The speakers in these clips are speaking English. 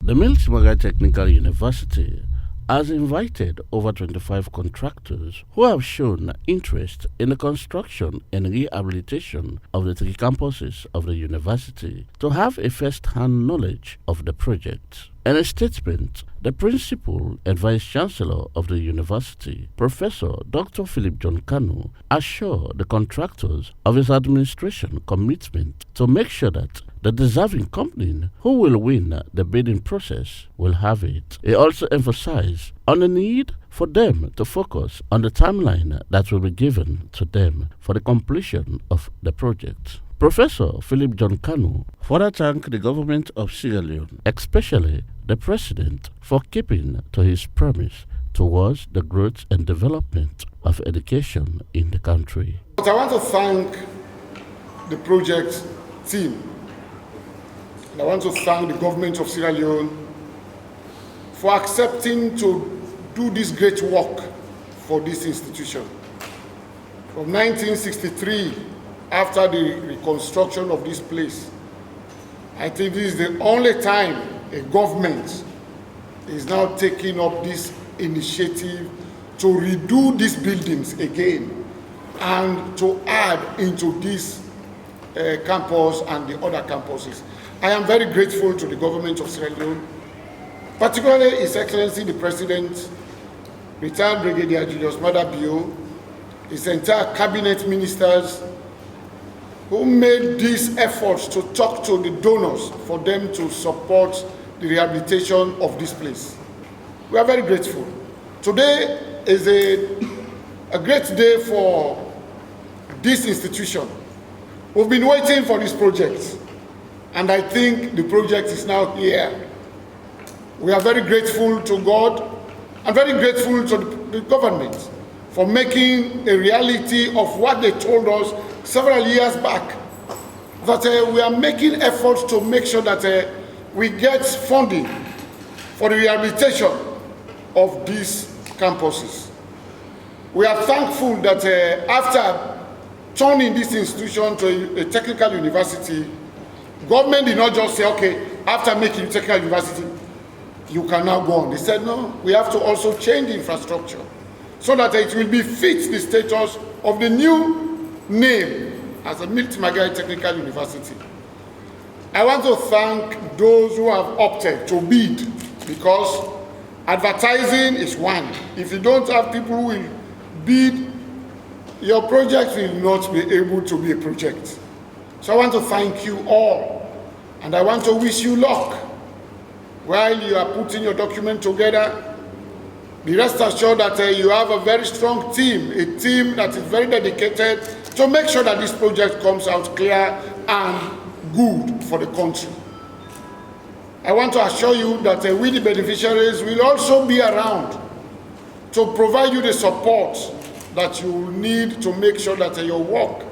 The Milton Technical University has invited over 25 contractors who have shown interest in the construction and rehabilitation of the three campuses of the university to have a first-hand knowledge of the project. In a statement, the Principal and Vice-Chancellor of the university, Professor Dr. Philip John Kanu, assured the contractors of his administration commitment to make sure that the deserving company who will win the bidding process will have it. He also emphasized on the need for them to focus on the timeline that will be given to them for the completion of the project. Professor Philip John Kanu further thanked the government of Sierra Leone, especially the president, for keeping to his promise towards the growth and development of education in the country. But I want to thank the project team. And I want to thank the government of Sierra Leone for accepting to do this great work for this institution. From 1963, after the reconstruction of this place, I think this is the only time a government is now taking up this initiative to redo these buildings again and to add into this campus and the other campuses. I am very grateful to the government of Sierra Leone, particularly His Excellency the President, retired Brigadier Julius Madabio, his entire cabinet ministers, who made these efforts to talk to the donors for them to support the rehabilitation of this place. We are very grateful. Today is a great day for this institution. We've been waiting for this project, and I think the project is now here. We are very grateful to God and very grateful to the government for making a reality of what they told us several years back, that we are making efforts to make sure that we get funding for the rehabilitation of these campuses. We are thankful that after turning this institution to a technical university, government did not just say, okay, after making it technical university, you can now go on. They said, no, we have to also change the infrastructure so that it will be fit the status of the new name as a Milton Margai Technical University. I want to thank those who have opted to bid, because advertising is one. If you don't have people who will bid, your project will not be able to be a project. So I want to thank you all, and I want to wish you luck while you are putting your document together. Be rest assured that you have a very strong team, a team that is very dedicated to make sure that this project comes out clear and good for the country. I want to assure you that we, the beneficiaries, will also be around to provide you the support that you will need to make sure that your work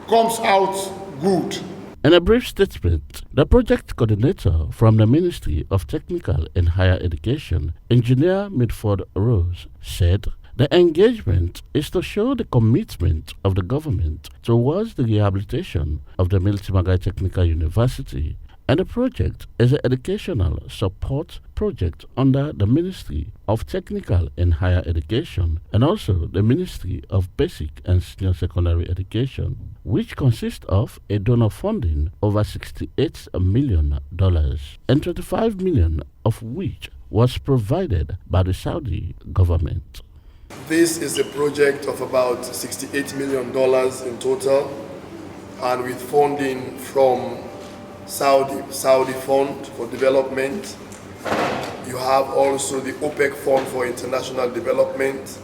comes out good. In a brief statement, the project coordinator from the Ministry of Technical and Higher Education, Engineer Midford Rose, said the engagement is to show the commitment of the government towards the rehabilitation of the Milton Margai Technical University, and the project is an educational support project under the Ministry of Technical and Higher Education and also the Ministry of Basic and Senior Secondary Education, which consists of a donor funding over $68 million and $25 million of which was provided by the Saudi government. This is a project of about $68 million in total, and with funding from Saudi Fund for Development. You have also the OPEC Fund for International Development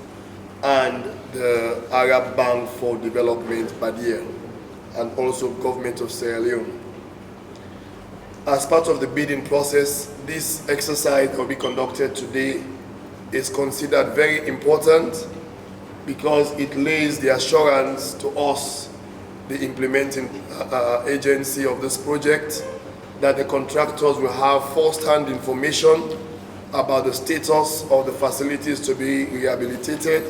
and the Arab Bank for Development, BADIA, and also Government of Sierra Leone. As part of the bidding process, this exercise that will be conducted today is considered very important because it lays the assurance to us, the implementing agency of this project, that the contractors will have first-hand information about the status of the facilities to be rehabilitated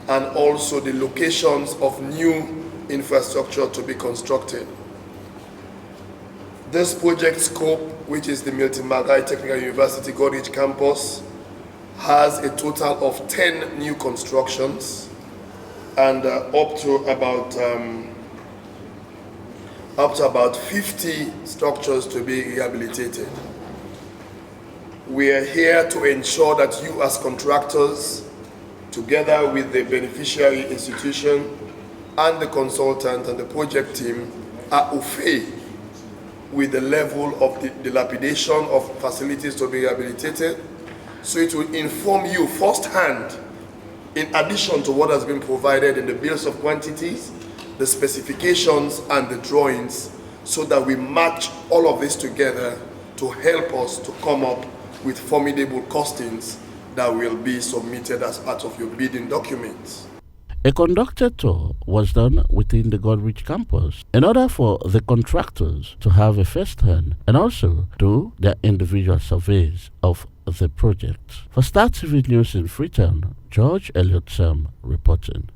and also the locations of new infrastructure to be constructed. This project scope which is the Milton Margai Technical University Godrich campus, has a total of 10 new constructions and up to about 50 structures to be rehabilitated. We are here to ensure that you as contractors, together with the beneficiary institution and the consultant and the project team, are au fait with the level of the dilapidation of facilities to be rehabilitated. So it will inform you firsthand, in addition to what has been provided in the bills of quantities, the specifications and the drawings, so that we match all of this together to help us to come up with formidable costings that will be submitted as part of your bidding documents. A conducted tour was done within the Godrich campus in order for the contractors to have a first-hand and also do their individual surveys of the project. For Star TV News in Freetown, George Elliott Sam reporting.